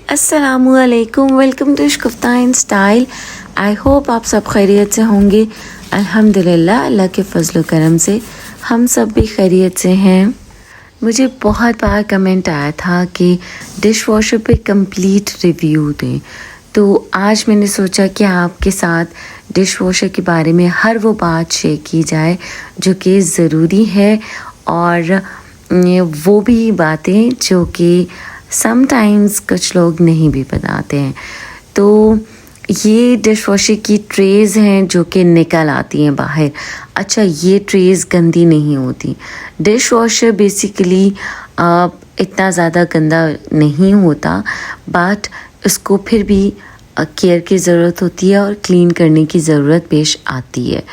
अस्सलामुअलैकुम, welcome to Ishq in style. I hope आप सब खैरियत से होंगे। अल्हम्दुलिल्लाह, अल्लाह के फजल करम से हम सब भी खैरियत से हैं। मुझे बहुत बार कमेंट आया था कि डिश वॉशर पे कंप्लीट रिव्यू दें, तो आज मैंने सोचा कि आपके साथ डिश वॉशर के बारे में हर वो बात शेयर की जाए जो कि ज़रूरी है, और वो भी बातें जो कि समटाइम्स कुछ लोग नहीं भी बनाते हैं। तो ये डिश वॉशर की ट्रेज़ हैं जो कि निकल आती हैं बाहर। अच्छा, ये ट्रेज़ गंदी नहीं होती। डिश वॉशर बेसिकली इतना ज़्यादा गंदा नहीं होता, बट उसको फिर भी केयर की ज़रूरत होती है और क्लीन करने की ज़रूरत पेश आती है,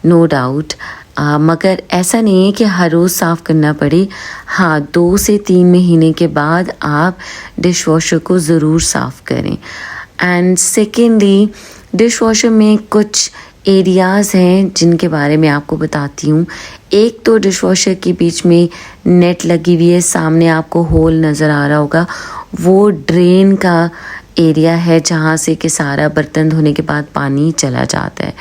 नो डाउट। मगर ऐसा नहीं है कि हर रोज़ साफ़ करना पड़े। हाँ, 2 से 3 महीने के बाद आप डिश वॉशर को ज़रूर साफ़ करें। एंड सेकेंडली, डिश वॉशर में कुछ एरियाज़ हैं जिनके बारे में आपको बताती हूँ। एक तो डिश वॉशर के बीच में नेट लगी हुई है, सामने आपको होल नज़र आ रहा होगा, वो ड्रेन का एरिया है जहाँ से कि सारा बर्तन धोने के बाद पानी चला जाता है।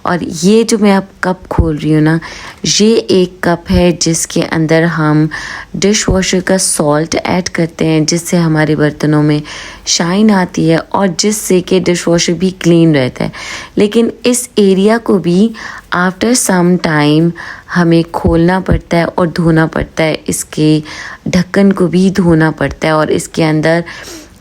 और ये जो मैं अब कप खोल रही हूँ ना, ये एक कप है जिसके अंदर हम डिश वॉशर का सॉल्ट ऐड करते हैं, जिससे हमारे बर्तनों में शाइन आती है और जिससे कि डिश वॉशर भी क्लीन रहता है। लेकिन इस एरिया को भी आफ्टर सम टाइम हमें खोलना पड़ता है और धोना पड़ता है। इसके ढक्कन को भी धोना पड़ता है और इसके अंदर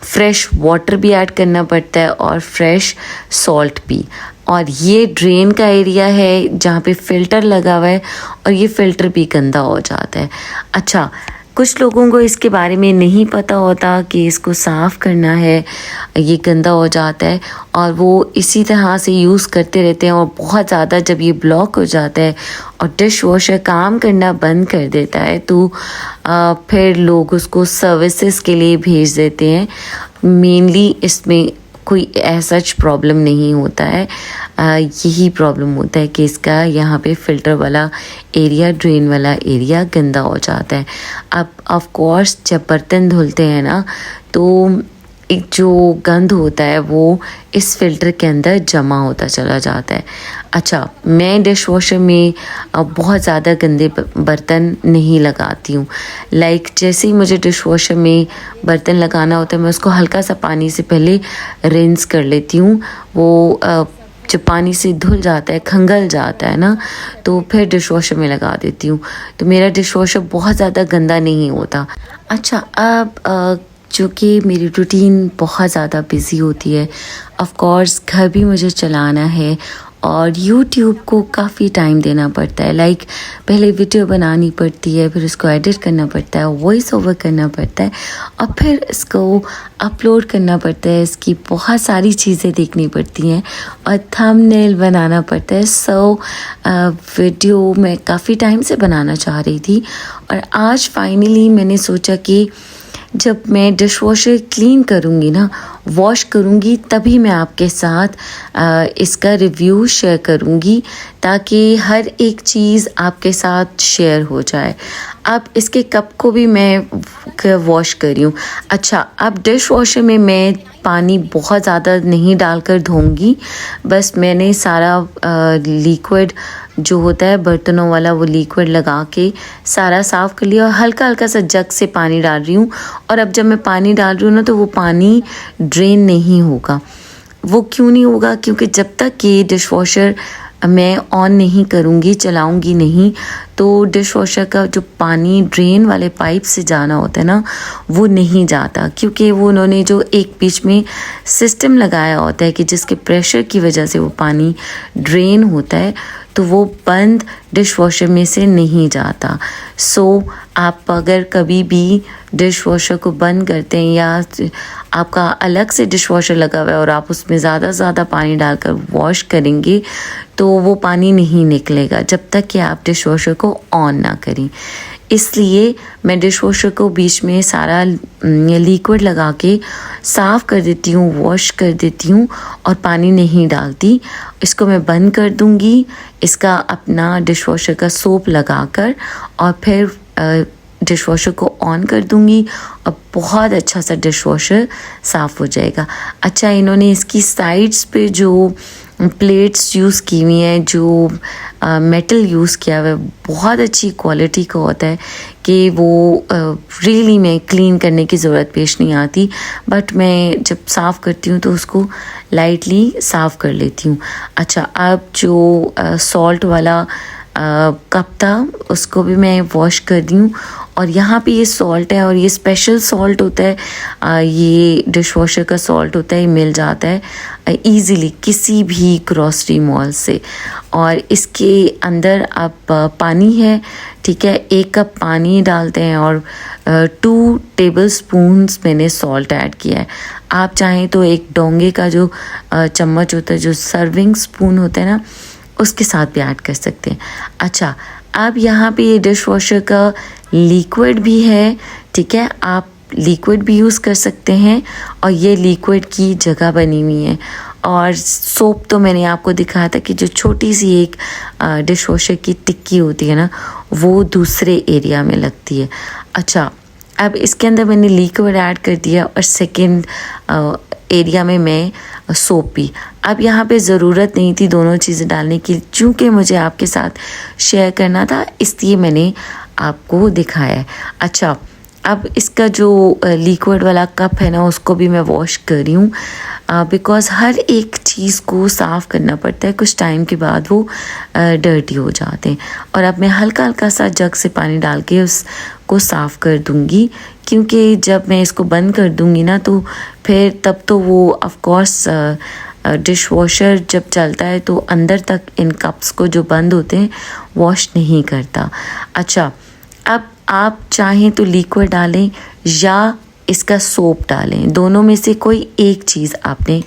फ्रेश वाटर भी ऐड करना पड़ता है और फ्रेश सॉल्ट भी। और ये ड्रेन का एरिया है जहाँ पे फ़िल्टर लगा हुआ है और ये फ़िल्टर भी गंदा हो जाता है। अच्छा, कुछ लोगों को इसके बारे में नहीं पता होता कि इसको साफ़ करना है, ये गंदा हो जाता है और वो इसी तरह से यूज़ करते रहते हैं। और बहुत ज़्यादा जब ये ब्लॉक हो जाता है और डिश वॉशर काम करना बंद कर देता है, तो फिर लोग उसको सर्विसेज के लिए भेज देते हैं। मेनली इसमें कोई ऐसा प्रॉब्लम नहीं होता है, यही प्रॉब्लम होता है कि इसका यहाँ पे फ़िल्टर वाला एरिया, ड्रेन वाला एरिया गंदा हो जाता है। अब ऑफ कोर्स जब बर्तन धुलते हैं ना, तो एक जो गंद होता है वो इस फ़िल्टर के अंदर जमा होता चला जाता है। अच्छा, मैं डिश वॉशर में बहुत ज़्यादा गंदे बर्तन नहीं लगाती हूँ। लाइक जैसे ही मुझे डिश वॉशर में बर्तन लगाना होता है, मैं उसको हल्का सा पानी से पहले रिंस कर लेती हूँ। वो जब पानी से धुल जाता है, खंगल जाता है ना, तो फिर डिश वॉशर में लगा देती हूँ। तो मेरा डिश वॉशर बहुत ज़्यादा गंदा नहीं होता। अच्छा, अब जो कि मेरी रूटीन बहुत ज़्यादा बिज़ी होती है, ऑफ़ कोर्स घर भी मुझे चलाना है और यूट्यूब को काफ़ी टाइम देना पड़ता है। लाइक पहले वीडियो बनानी पड़ती है, फिर उसको एडिट करना पड़ता है, वॉइस ओवर करना पड़ता है और फिर इसको अपलोड करना पड़ता है। इसकी बहुत सारी चीज़ें देखनी पड़ती हैं और थंबनेल बनाना पड़ता है। सो वीडियो मैं काफ़ी टाइम से बनाना चाह रही थी और आज फाइनली मैंने सोचा कि जब मैं डिश वॉशर क्लीन करूँगी ना, वॉश करूँगी, तभी मैं आपके साथ इसका रिव्यू शेयर करूँगी, ताकि हर एक चीज़ आपके साथ शेयर हो जाए। अब इसके कप को भी मैं वॉश करी हूँ। अच्छा, अब डिश वॉशर में मैं पानी बहुत ज़्यादा नहीं डालकर धोऊंगी, बस मैंने सारा लिक्विड जो होता है बर्तनों वाला, वो लिक्विड लगा के सारा साफ़ कर लिया और हल्का हल्का सा जग से पानी डाल रही हूँ। और अब जब मैं पानी डाल रही हूँ ना, तो वो पानी ड्रेन नहीं होगा। वो क्यों नहीं होगा? क्योंकि जब तक ये डिश वॉशर मैं ऑन नहीं करूँगी, चलाऊँगी नहीं, तो डिश वॉशर का जो पानी ड्रेन वाले पाइप से जाना होता है ना, वो नहीं जाता। क्योंकि वो उन्होंने जो एक बीच में सिस्टम लगाया होता है कि जिसके प्रेशर की वजह से वो पानी ड्रेन होता है, तो वो बंद डिश वॉशर में से नहीं जाता। सो आप अगर कभी भी डिश वॉशर को बंद करते हैं या आपका अलग से डिश वॉशर लगा हुआ है और आप उसमें ज़्यादा पानी डालकर वॉश करेंगे, तो वो पानी नहीं निकलेगा जब तक कि आप डिश वॉशर को ऑन ना करें। इसलिए मैं डिश वॉशर को बीच में सारा लिक्विड लगा के साफ़ कर देती हूँ, वॉश कर देती हूँ और पानी नहीं डालती। इसको मैं बंद कर दूँगी, इसका अपना डिश वॉशर का सोप लगाकर, और फिर डिश वॉशर को ऑन कर दूँगी और बहुत अच्छा सा डिश वॉशर साफ़ हो जाएगा। अच्छा, इन्होंने इसकी साइड्स पे जो प्लेट्स यूज़ की हुई हैं, जो मेटल यूज़ किया हुआ है, बहुत अच्छी क्वालिटी का होता है कि वो रियली में क्लीन करने की ज़रूरत पेश नहीं आती। बट मैं जब साफ़ करती हूँ तो उसको लाइटली साफ़ कर लेती हूँ। अच्छा, अब जो सॉल्ट वाला कप था उसको भी मैं वॉश कर दी हूँ। और यहाँ पे ये सॉल्ट है और ये स्पेशल सॉल्ट होता है, ये डिश वॉशर का सॉल्ट होता है, ये मिल जाता है इजीली किसी भी ग्रॉसरी मॉल से। और इसके अंदर अब पानी है, ठीक है, 1 कप पानी डालते हैं और 2 टेबल स्पून्स मैंने सॉल्ट ऐड किया है। आप चाहें तो एक डोंगे का जो चम्मच होता है, जो सर्विंग स्पून होता है ना, उसके साथ भी ऐड कर सकते हैं। अच्छा, अब यहाँ पे ये डिश वॉशर का लिक्विड भी है, ठीक है, आप लिक्विड भी यूज़ कर सकते हैं और ये लिक्विड की जगह बनी हुई है। और सोप तो मैंने आपको दिखाया था कि जो छोटी सी एक डिश वॉशर की टिक्की होती है ना, वो दूसरे एरिया में लगती है। अच्छा, अब इसके अंदर मैंने लिक्विड ऐड कर दिया और सेकेंड एरिया में मैं सोप भी। अब यहाँ पे ज़रूरत नहीं थी दोनों चीज़ें डालने की, चूँकि मुझे आपके साथ शेयर करना था इसलिए मैंने आपको दिखाया है। अच्छा, अब इसका जो लिक्विड वाला कप है ना, उसको भी मैं वॉश कर रही हूँ बिकॉज़ हर एक चीज़ को साफ़ करना पड़ता है, कुछ टाइम के बाद वो डर्टी हो जाते हैं। और अब मैं हल्का हल्का सा जग से पानी डाल के उसको साफ़ कर दूँगी, क्योंकि जब मैं इसको बंद कर दूँगी ना तो फिर तब तो वो ऑफ कोर्स डिश वॉशर जब चलता है तो अंदर तक इन कप्स को जो बंद होते हैं वॉश नहीं करता। अच्छा, अब आप चाहें तो लिक्विड डालें या इसका सोप डालें, दोनों में से कोई एक चीज़ आपने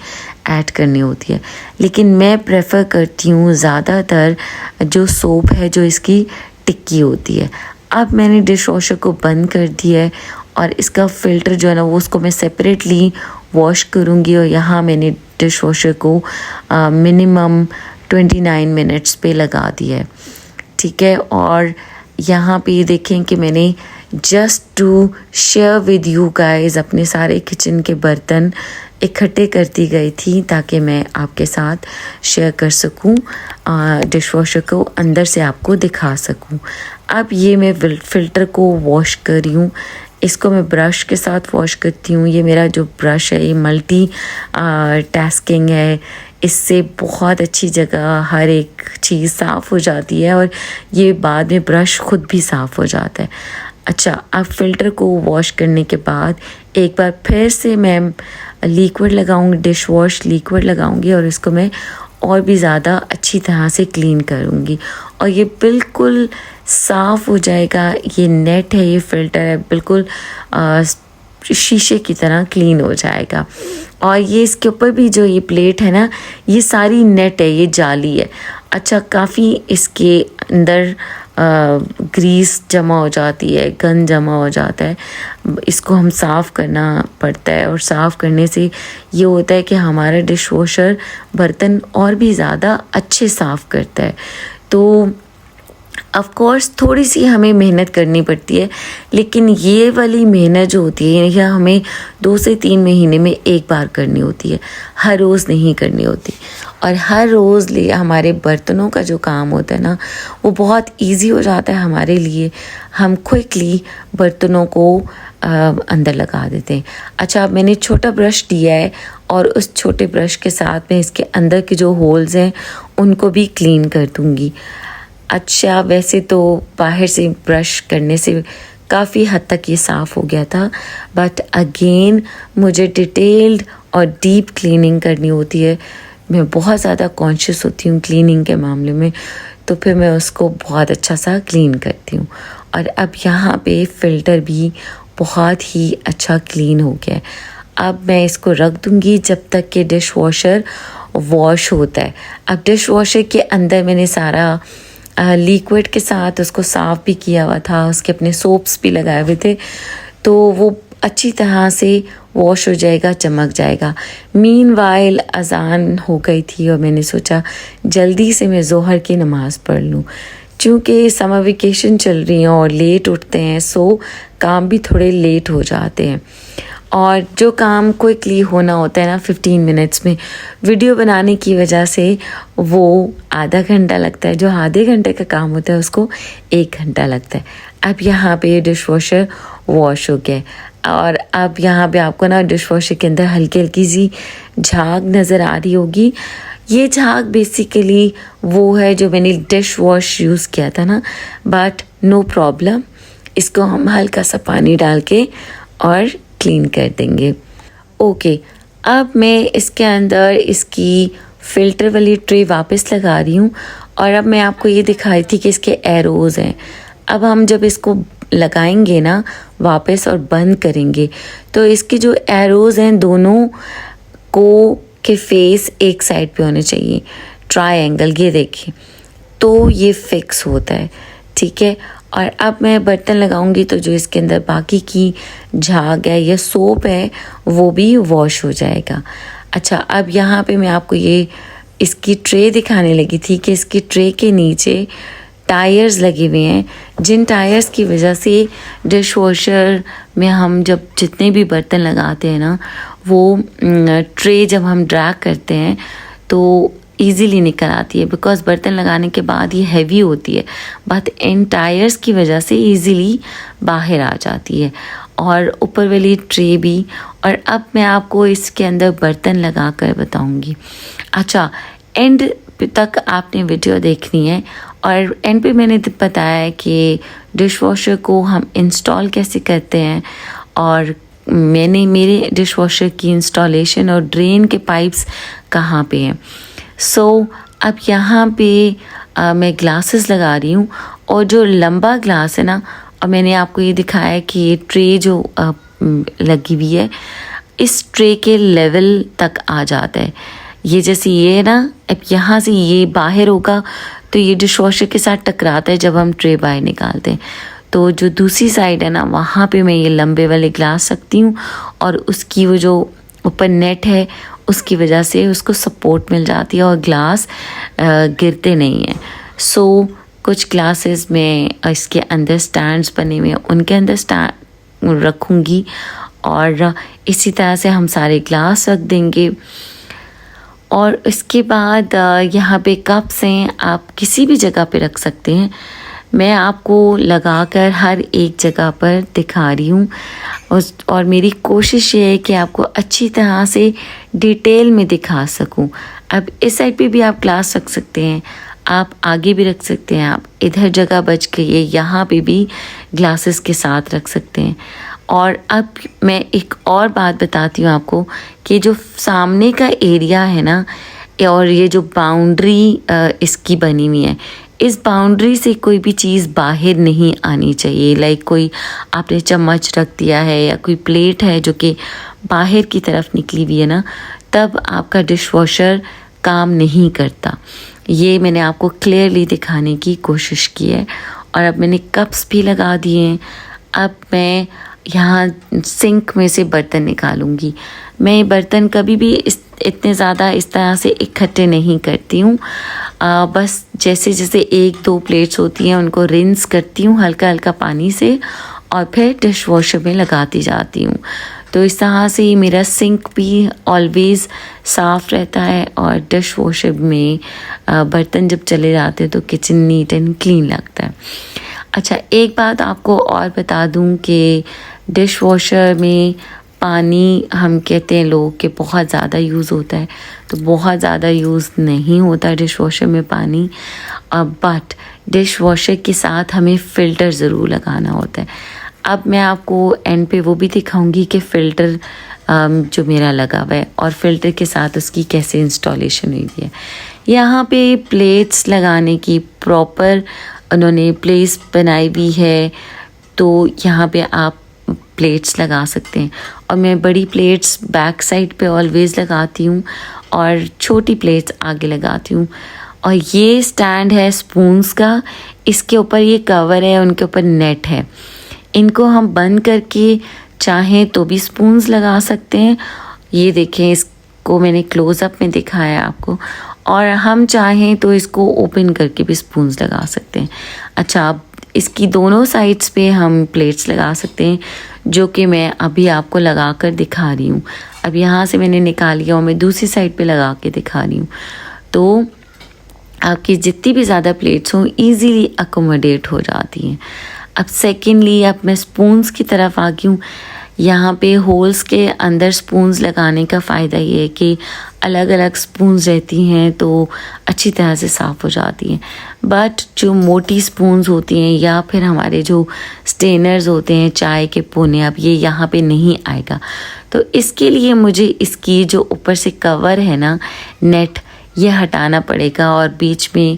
ऐड करनी होती है। लेकिन मैं प्रेफर करती हूँ ज़्यादातर जो सोप है, जो इसकी टिक्की होती है। अब मैंने डिश वॉशर को बंद कर दिया है और इसका फ़िल्टर जो है ना, वो उसको मैं सेपरेटली वॉश करूँगी। और यहाँ मैंने डिश वॉशर को मिनिमम 29 मिनट्स पे लगा दिया है, ठीक है। और यहाँ पे देखें कि मैंने just to share with you guys अपने सारे किचन के बर्तन इकट्ठे करती गई थी ताकि मैं आपके साथ शेयर कर सकूं, डिश वॉशर को अंदर से आपको दिखा सकूं। अब ये मैं फ़िल्टर को वॉश कर रही हूँ, इसको मैं ब्रश के साथ वॉश करती हूँ। ये मेरा जो ब्रश है ये मल्टी टास्किंग है, इससे बहुत अच्छी जगह हर एक चीज़ साफ़ हो जाती है और ये बाद में ब्रश खुद भी साफ़ हो जाता है। अच्छा, अब फ़िल्टर को वॉश करने के बाद एक बार फिर से मैं लिक्विड लगाऊंगी, डिश वॉश लिक्विड लगाऊंगी और इसको मैं और भी ज़्यादा अच्छी तरह से क्लीन करूंगी और ये बिल्कुल साफ़ हो जाएगा। ये नेट है, ये फ़िल्टर है, बिल्कुल शीशे की तरह क्लीन हो जाएगा। और ये इसके ऊपर भी जो ये प्लेट है ना, ये सारी नेट है, ये जाली है। अच्छा, काफ़ी इसके अंदर ग्रीस जमा हो जाती है, गंद जमा हो जाता है, इसको हम साफ़ करना पड़ता है। और साफ़ करने से ये होता है कि हमारा डिश वॉशर बर्तन और भी ज़्यादा अच्छे साफ़ करता है। तो ऑफ कोर्स थोड़ी सी हमें मेहनत करनी पड़ती है, लेकिन ये वाली मेहनत जो होती है यह हमें 2 से 3 महीने में एक बार करनी होती है, हर रोज़ नहीं करनी होती। और हर रोज़ लिए हमारे बर्तनों का जो काम होता है ना, वो बहुत इजी हो जाता है हमारे लिए। हम क्विकली बर्तनों को अंदर लगा देते हैं। अच्छा, अब मैंने छोटा ब्रश दिया है और उस छोटे ब्रश के साथ में इसके अंदर के जो होल्स हैं उनको भी क्लीन कर दूँगी। अच्छा, वैसे तो बाहर से ब्रश करने से काफ़ी हद तक ये साफ़ हो गया था, बट अगेन मुझे डिटेल्ड और डीप क्लीनिंग करनी होती है। मैं बहुत ज़्यादा कॉन्शियस होती हूँ क्लीनिंग के मामले में, तो फिर मैं उसको बहुत अच्छा सा क्लीन करती हूँ। और अब यहाँ पे फ़िल्टर भी बहुत ही अच्छा क्लीन हो गया है। अब मैं इसको रख दूँगी जब तक कि डिश वॉशर वॉश होता है। अब डिश वॉशर के अंदर मैंने सारा लिक्विड के साथ उसको साफ़ भी किया हुआ था, उसके अपने सोप्स भी लगाए हुए थे, तो वो अच्छी तरह से वॉश हो जाएगा, चमक जाएगा। मीनवाइल अज़ान हो गई थी और मैंने सोचा जल्दी से मैं ज़ोहर की नमाज़ पढ़ लूँ। चूँकि समर वेकेशन चल रही है और लेट उठते हैं, सो काम भी थोड़े लेट हो जाते हैं। और जो काम क्विकली होना होता है ना 15 मिनट्स में, वीडियो बनाने की वजह से वो आधा घंटा लगता है। जो आधे घंटे का काम होता है उसको 1 घंटा लगता है। अब यहाँ पे डिश वॉशर वॉश हो गया और अब यहाँ पे आपको ना डिश वॉशर के अंदर हल्की हल्की सी झाग नज़र आ रही होगी। ये झाग बेसिकली वो है जो मैंने डिश वॉश यूज़ किया था ना, बट नो प्रॉब्लम, इसको हम हल्का सा पानी डाल के और क्लीन कर देंगे। ओके, अब मैं इसके अंदर इसकी फ़िल्टर वाली ट्रे वापस लगा रही हूँ और अब मैं आपको ये दिखाई थी कि इसके एरोज़ हैं। अब हम जब इसको लगाएंगे ना वापस और बंद करेंगे तो इसके जो एरोज़ हैं दोनों को के फेस एक साइड पे होने चाहिए, ट्रायंगल, ये देखिए, तो ये फिक्स होता है, ठीक है। और अब मैं बर्तन लगाऊंगी तो जो इसके अंदर बाकी की झाग है या सोप है वो भी वॉश हो जाएगा। अच्छा, अब यहाँ पे मैं आपको ये इसकी ट्रे दिखाने लगी थी कि इसकी ट्रे के नीचे टायर्स लगे हुए हैं, जिन टायर्स की वजह से डिश वॉशर में हम जब जितने भी बर्तन लगाते हैं ना, वो ट्रे जब हम ड्रैग करते हैं तो ईज़िली निकल आती है, बिकॉज़ बर्तन लगाने के बाद ये हैवी होती है, बट इन टायर्स की वजह से ईज़िली बाहर आ जाती है, और ऊपर वाली ट्रे भी। और अब मैं आपको इसके अंदर बर्तन लगा कर बताऊँगी। अच्छा, एंड तक आपने वीडियो देखनी है और एंड पे मैंने बताया है कि डिश वॉशर को हम इंस्टॉल कैसे करते हैं और मैंने मेरे डिश वॉशर की इंस्टॉलेशन और ड्रेन के पाइप्स कहाँ पे हैं। सो अब यहाँ पे मैं ग्लासेस लगा रही हूँ और जो लंबा ग्लास है ना, और मैंने आपको ये दिखाया है कि ये ट्रे जो लगी हुई है इस ट्रे के लेवल तक आ जाता है। ये जैसे ये है ना, अब यहाँ से ये बाहर होगा तो ये डिश वॉशर के साथ टकराता है जब हम ट्रे बाहर निकालते हैं। तो जो दूसरी साइड है ना, वहाँ पे मैं ये लंबे वाले ग्लास रखती हूँ और उसकी वो जो ऊपर नेट है उसकी वजह से उसको सपोर्ट मिल जाती है और ग्लास गिरते नहीं हैं। सो कुछ ग्लासेस में इसके अंदर स्टैंड्स बने हुए हैं, उनके अंदर स्टैंड रखूँगी और इसी तरह से हम सारे ग्लास रख देंगे। और इसके बाद यहाँ पे कप्स हैं, आप किसी भी जगह पे रख सकते हैं। मैं आपको लगाकर हर एक जगह पर दिखा रही हूँ और मेरी कोशिश ये है कि आपको अच्छी तरह से डिटेल में दिखा सकूँ। अब इस साइड पे भी आप ग्लास रख सकते हैं, आप आगे भी रख सकते हैं, आप इधर जगह बच गई है यहाँ पे भी ग्लासेस के साथ रख सकते हैं। और अब मैं एक और बात बताती हूँ आपको कि जो सामने का एरिया है ना, और ये जो बाउंड्री इसकी बनी हुई है, इस बाउंड्री से कोई भी चीज़ बाहर नहीं आनी चाहिए। लाइक कोई आपने चम्मच रख दिया है या कोई प्लेट है जो कि बाहर की तरफ निकली हुई है ना, तब आपका डिश वॉशर काम नहीं करता। ये मैंने आपको क्लियरली दिखाने की कोशिश की है। और अब मैंने कप्स भी लगा दिए हैं। अब मैं यहाँ सिंक में से बर्तन निकालूंगी। मैं बर्तन कभी भी इतने ज़्यादा इस तरह से इकट्ठे नहीं करती हूँ, बस जैसे जैसे 1-2 प्लेट्स होती हैं उनको रिंस करती हूँ हल्का हल्का पानी से और फिर डिश वॉशर में लगाती जाती हूँ। तो इस तरह से मेरा सिंक भी ऑलवेज़ साफ़ रहता है और डिश वॉशर में बर्तन जब चले जाते हैं तो किचन नीट एंड क्लीन लगता है। अच्छा, एक बात आपको और बता दूं कि डिश वॉशर में पानी हम कहते हैं लोग कि बहुत ज़्यादा यूज़ होता है, तो बहुत ज़्यादा यूज़ नहीं होता डिश वॉशर में पानी, बट डिश वॉशर के साथ हमें फ़िल्टर ज़रूर लगाना होता है। अब मैं आपको एंड पे वो भी दिखाऊंगी कि फ़िल्टर जो मेरा लगा हुआ है और फ़िल्टर के साथ उसकी कैसे इंस्टॉलेशन हुई है। यहाँ पे प्लेट्स लगाने की प्रॉपर उन्होंने प्लेस बनाई हुई है, तो यहाँ पे आप प्लेट्स लगा सकते हैं। और मैं बड़ी प्लेट्स बैक साइड पे ऑलवेज़ लगाती हूँ और छोटी प्लेट्स आगे लगाती हूँ। और ये स्टैंड है स्पून्स का, इसके ऊपर ये कवर है, उनके ऊपर नेट है। इनको हम बंद करके चाहें तो भी स्पून्स लगा सकते हैं। ये देखें, इसको मैंने क्लोज़अप में दिखाया आपको। और हम चाहें तो इसको ओपन करके भी स्पून्स लगा सकते हैं। अच्छा, अब इसकी दोनों साइड्स पे हम प्लेट्स लगा सकते हैं, जो कि मैं अभी आपको लगा कर दिखा रही हूँ। अब यहाँ से मैंने निकाल लिया और मैं दूसरी साइड पे लगा के दिखा रही हूँ। तो आपकी जितनी भी ज़्यादा प्लेट्स हों ईज़िली अकोमोडेट हो जाती हैं। अब सेकेंडली अब मैं स्पून्स की तरफ आ गई हूँ। यहाँ पे होल्स के अंदर स्पून्स लगाने का फ़ायदा ये है कि अलग अलग स्पून्स रहती हैं तो अच्छी तरह से साफ़ हो जाती हैं। बट जो मोटी स्पून्स होती हैं या फिर हमारे जो स्टेनर्स होते हैं चाय के पोने, अब ये यहाँ पे नहीं आएगा। तो इसके लिए मुझे इसकी जो ऊपर से कवर है ना, नेट, ये हटाना पड़ेगा। और बीच में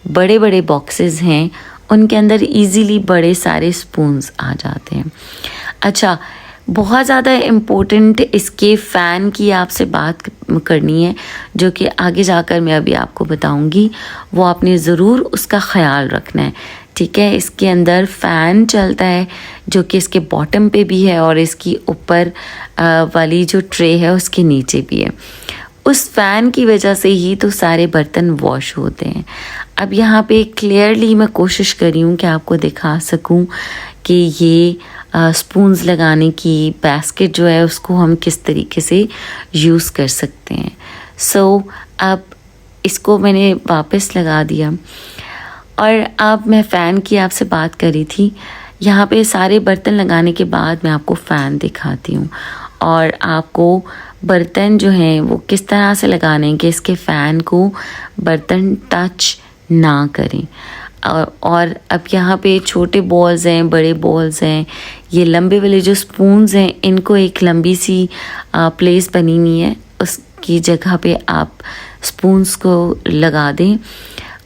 बड़े बड़े बॉक्सेस हैं, उनके अंदर इजीली बड़े सारे स्पून्स आ जाते हैं। अच्छा, बहुत ज़्यादा इम्पोर्टेंट इसके फ़ैन की आपसे बात करनी है, जो कि आगे जाकर मैं अभी आपको बताऊंगी। वो आपने ज़रूर उसका ख़याल रखना है, ठीक है। इसके अंदर फ़ैन चलता है जो कि इसके बॉटम पे भी है और इसकी ऊपर वाली जो ट्रे है उसके नीचे भी है। उस फ़ैन की वजह से ही तो सारे बर्तन वॉश होते हैं। अब यहाँ पे क्लियरली मैं कोशिश कर रही हूँ कि आपको दिखा सकूँ कि ये स्पून्स लगाने की बास्केट जो है उसको हम किस तरीके से यूज़ कर सकते हैं। सो अब इसको मैंने वापस लगा दिया और अब मैं फ़ैन की आपसे बात कर रही थी। यहाँ पे सारे बर्तन लगाने के बाद मैं आपको फ़ैन दिखाती हूँ और आपको बर्तन जो हैं वो किस तरह से लगाने हैं कि इसके फ़ैन को बर्तन टच ना करें। और अब यहाँ पे छोटे बॉल्स हैं, बड़े बॉल्स हैं, ये लंबे वाले जो स्पून्स हैं इनको एक लंबी सी प्लेस बनी हुई है, उसकी जगह पे आप स्पून्स को लगा दें।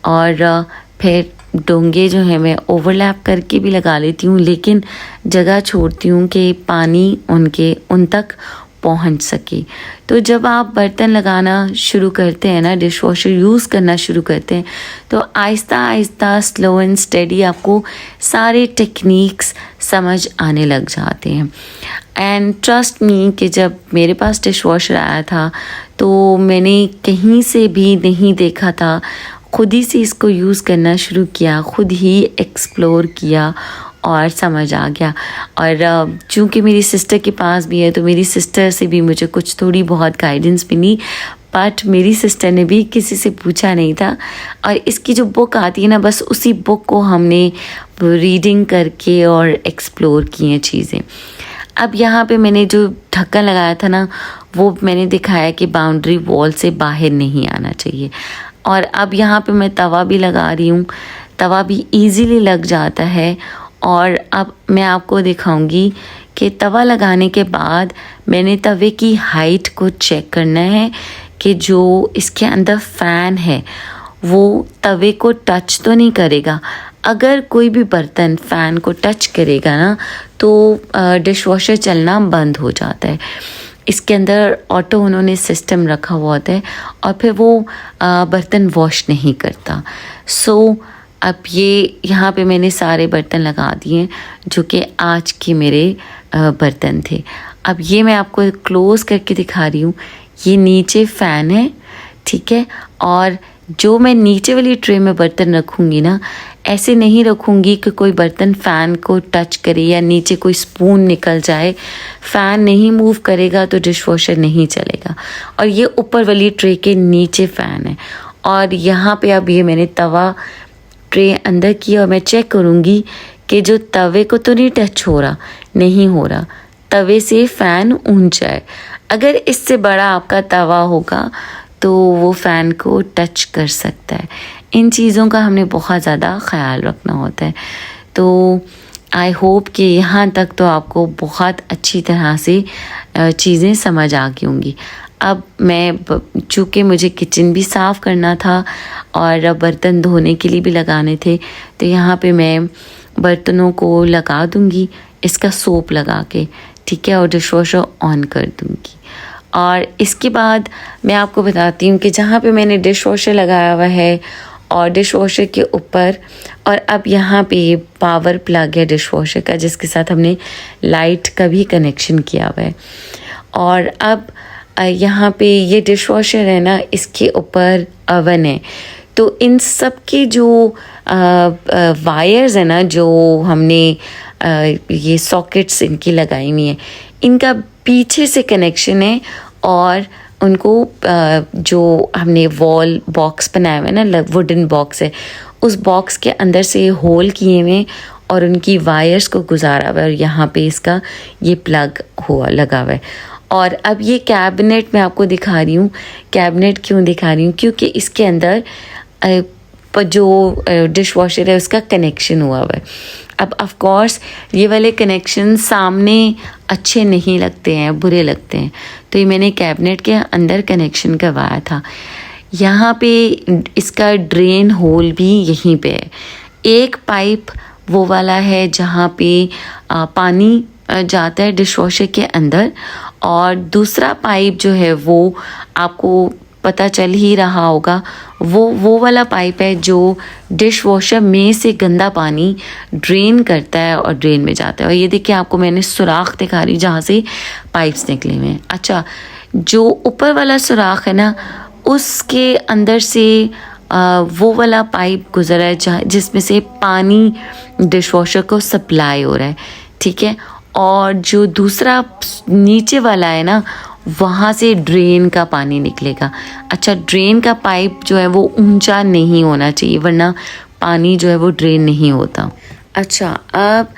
और फिर डोंगे जो हैं मैं ओवरलैप करके भी लगा लेती हूँ, लेकिन जगह छोड़ती हूँ कि पानी उन तक पहुँच सके। तो जब आप बर्तन लगाना शुरू करते हैं ना, डिश वॉशर यूज़ करना शुरू करते हैं, तो Aahista Aahista slow and steady आपको सारे टेक्निक्स समझ आने लग जाते हैं। एंड ट्रस्ट मी कि जब मेरे पास डिश वॉशर आया था तो मैंने कहीं से भी नहीं देखा था, खुद ही से इसको यूज़ करना शुरू किया, खुद ही एक्सप्लोर किया और समझ आ गया। और चूँकि मेरी सिस्टर के पास भी है तो मेरी सिस्टर से भी मुझे कुछ थोड़ी बहुत गाइडेंस मिली, बट मेरी सिस्टर ने भी किसी से पूछा नहीं था। और इसकी जो बुक आती है ना, बस उसी बुक को हमने रीडिंग करके और एक्सप्लोर की हैं चीज़ें। अब यहाँ पे मैंने जो ढक्कन लगाया था ना, वो मैंने दिखाया कि बाउंड्री वॉल से बाहर नहीं आना चाहिए। और अब यहाँ पे मैं तवा भी लगा रही हूँ, तवा भी इजीली लग जाता है। और अब मैं आपको दिखाऊंगी कि तवा लगाने के बाद मैंने तवे की हाइट को चेक करना है कि जो इसके अंदर फ़ैन है वो तवे को टच तो नहीं करेगा। अगर कोई भी बर्तन फ़ैन को टच करेगा ना तो डिश वॉशर चलना बंद हो जाता है। इसके अंदर ऑटो उन्होंने सिस्टम रखा हुआ होता है और फिर वो बर्तन वॉश नहीं करता। सो अब ये यहाँ पे मैंने सारे बर्तन लगा दिए जो कि आज के मेरे बर्तन थे। अब ये मैं आपको क्लोज़ करके दिखा रही हूँ। ये नीचे फ़ैन है, ठीक है। और जो मैं नीचे वाली ट्रे में बर्तन रखूँगी ना, ऐसे नहीं रखूँगी कि कोई बर्तन फ़ैन को टच करे या नीचे कोई स्पून निकल जाए। फ़ैन नहीं मूव करेगा तो डिश वॉशर नहीं चलेगा। और ये ऊपर वाली ट्रे के नीचे फ़ैन है। और यहाँ पे अब ये मैंने तवा ट्रे अंदर किया और मैं चेक करूँगी कि जो तवे को तो नहीं टच हो रहा, नहीं हो रहा, तवे से फ़ैन ऊंचा है। अगर इससे बड़ा आपका तवा होगा तो वो फ़ैन को टच कर सकता है। इन चीज़ों का हमने बहुत ज़्यादा ख़याल रखना होता है। तो आई होप कि यहाँ तक तो आपको बहुत अच्छी तरह से चीज़ें समझ आ गई होंगी। अब मैं चूँकि मुझे किचन भी साफ़ करना था और बर्तन धोने के लिए भी लगाने थे, तो यहाँ पे मैं बर्तनों को लगा दूँगी इसका सोप लगा के, ठीक है, और डिश वॉशर ऑन कर दूँगी। और इसके बाद मैं आपको बताती हूँ कि जहाँ पे मैंने डिश वॉशर लगाया हुआ है और डिश वॉशर के ऊपर, और अब यहाँ पे ये पावर प्लग है डिश वॉशर का जिसके साथ हमने लाइट का भी कनेक्शन किया हुआ है। और अब यहाँ पे ये डिश वॉशर है ना, इसके ऊपर ओवन है, तो इन सब के जो वायर्स है ना, जो हमने ये सॉकेट्स इनकी लगाई हुई हैं, इनका पीछे से कनेक्शन है और उनको जो हमने वॉल बॉक्स बनाया हुआ है ना, वुडन बॉक्स है, उस बॉक्स के अंदर से होल किए हुए और उनकी वायर्स को गुजारा हुआ है और यहाँ पे इसका ये प्लग हुआ लगा हुआ है। और अब ये कैबिनेट मैं आपको दिखा रही हूँ। कैबिनेट क्यों दिखा रही हूँ? क्योंकि इसके अंदर जो डिश वॉशर है उसका कनेक्शन हुआ हुआ है। अब ऑफ कोर्स ये वाले कनेक्शन सामने अच्छे नहीं लगते हैं, बुरे लगते हैं, तो ये मैंने कैबिनेट के अंदर कनेक्शन करवाया था। यहाँ पे इसका ड्रेन होल भी यहीं पे है। एक पाइप वो वाला है जहाँ पे पानी जाता है डिश वॉशर के अंदर, और दूसरा पाइप जो है वो आपको पता चल ही रहा होगा, वो वाला पाइप है जो डिश वॉशर में से गंदा पानी ड्रेन करता है और ड्रेन में जाता है। और ये देखिए, आपको मैंने सुराख दिखा रही जहाँ से पाइप्स निकले हुए हैं। अच्छा, जो ऊपर वाला सुराख है ना, उसके अंदर से वो वाला पाइप गुजरा है जिसमें से पानी डिश वॉशर को सप्लाई हो रहा है, ठीक है। और जो दूसरा नीचे वाला है ना, वहाँ से ड्रेन का पानी निकलेगा। अच्छा, ड्रेन का पाइप जो है वो ऊंचा नहीं होना चाहिए, वरना पानी जो है वो ड्रेन नहीं होता। अच्छा, अब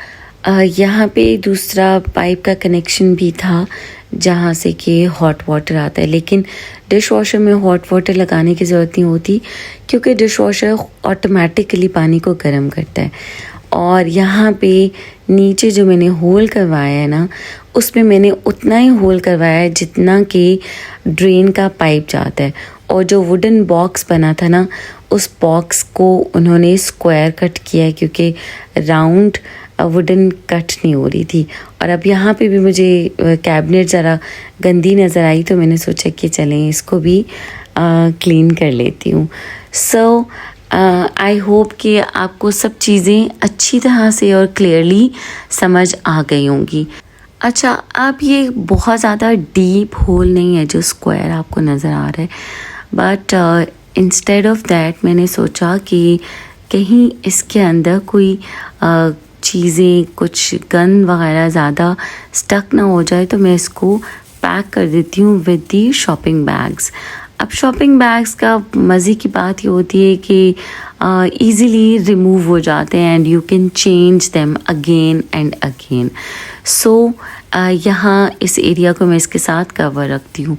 यहाँ पे दूसरा पाइप का कनेक्शन भी था जहाँ से कि हॉट वाटर आता है, लेकिन डिश वॉशर में हॉट वाटर लगाने की ज़रूरत नहीं होती क्योंकि डिश वॉशर ऑटोमेटिकली पानी को गर्म करता है। और यहाँ पे नीचे जो मैंने होल करवाया है ना, उसमें मैंने उतना ही होल करवाया है जितना कि ड्रेन का पाइप जाता है। और जो वुडन बॉक्स बना था ना, उस बॉक्स को उन्होंने स्क्वायर कट किया है क्योंकि राउंड वुडन कट नहीं हो रही थी। और अब यहाँ पे भी मुझे कैबिनेट ज़रा गंदी नज़र आई, तो मैंने सोचा कि चलें इसको भी क्लीन कर लेती हूँ। सो आई होप कि आपको सब चीज़ें अच्छी तरह से और क्लियरली समझ आ गई होंगी। अच्छा, अब ये बहुत ज़्यादा डीप होल नहीं है जो स्क्वायर आपको नज़र आ रहा है, बट इंस्टेड ऑफ दैट मैंने सोचा कि कहीं इसके अंदर कोई चीज़ें, कुछ गन वगैरह ज़्यादा स्टक ना हो जाए, तो मैं इसको पैक कर देती हूँ विद दी शॉपिंग बैग्स। अब शॉपिंग बैग्स का मज़े की बात ये होती है कि ईज़िली रिमूव हो जाते हैं and you can change them again and again. So यहाँ इस एरिया को मैं इसके साथ कवर रखती हूँ।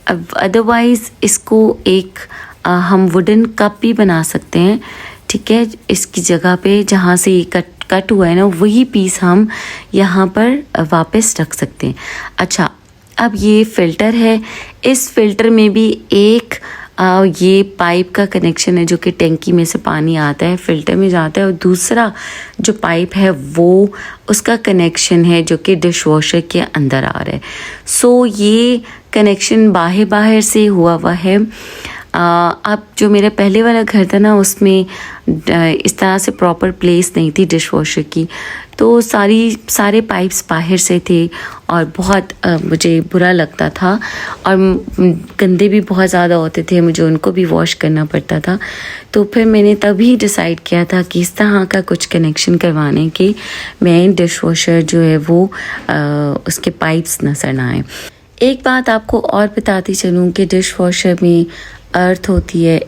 अब अदरवाइज़ इसको एक हम वुडन कप भी बना सकते हैं, ठीक है। इसकी जगह पे जहाँ से ये कट हुआ है ना, वही पीस हम यहाँ पर वापस रख सकते हैं। अच्छा, अब ये फ़िल्टर है, इस फ़िल्टर में भी एक ये पाइप का कनेक्शन है जो कि टैंकी में से पानी आता है फ़िल्टर में जाता है, और दूसरा जो पाइप है वो उसका कनेक्शन है जो कि डिश वॉशर के अंदर आ रहा है। सो ये कनेक्शन बाहर से हुआ है। अब जो मेरा पहले वाला घर था ना, उसमें इस तरह से प्रॉपर प्लेस नहीं थी डिश वॉशर की, तो सारे पाइप्स बाहर से थे और बहुत मुझे बुरा लगता था और गंदे भी बहुत ज़्यादा होते थे, मुझे उनको भी वॉश करना पड़ता था। तो फिर मैंने तभी डिसाइड किया था कि इस तरह का कुछ कनेक्शन करवाने के मैं डिश वॉशर जो है वो उसके पाइप्स नजर ना आए। एक बात आपको और बताती चलूँ कि डिश वॉशर में अर्थ होती है,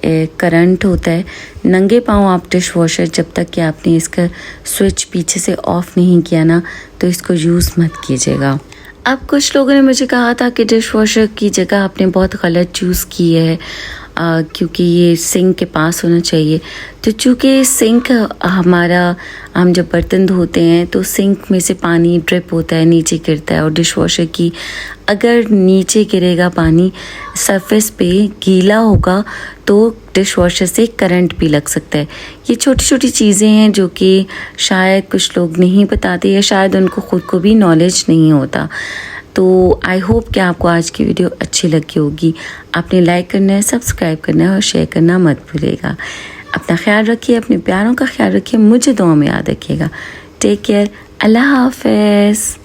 करंट होता है। नंगे पाँव आप डिश वॉशर, जब तक कि आपने इसका स्विच पीछे से ऑफ़ नहीं किया ना, तो इसको यूज़ मत कीजिएगा। अब कुछ लोगों ने मुझे कहा था कि डिश वॉशर की जगह आपने बहुत गलत चूज़ की है क्योंकि ये सिंक के पास होना चाहिए। तो चूँकि सिंक हम जब बर्तन धोते हैं तो सिंक में से पानी ड्रिप होता है, नीचे गिरता है, और डिश वॉशर की अगर नीचे गिरेगा पानी, सरफेस पे गीला होगा तो डिश वॉशर से करंट भी लग सकता है। ये छोटी छोटी चीज़ें हैं जो कि शायद कुछ लोग नहीं बताते या शायद उनको ख़ुद को भी नॉलेज नहीं होता। तो आई होप कि आपको आज की वीडियो अच्छी लगी होगी। आपने लाइक करना है, सब्सक्राइब करना है और शेयर करना मत भूलिएगा। अपना ख्याल रखिए, अपने प्यारों का ख्याल रखिए, मुझे दुआ में याद रखिएगा। टेक केयर, अल्लाह हाफ़िज़।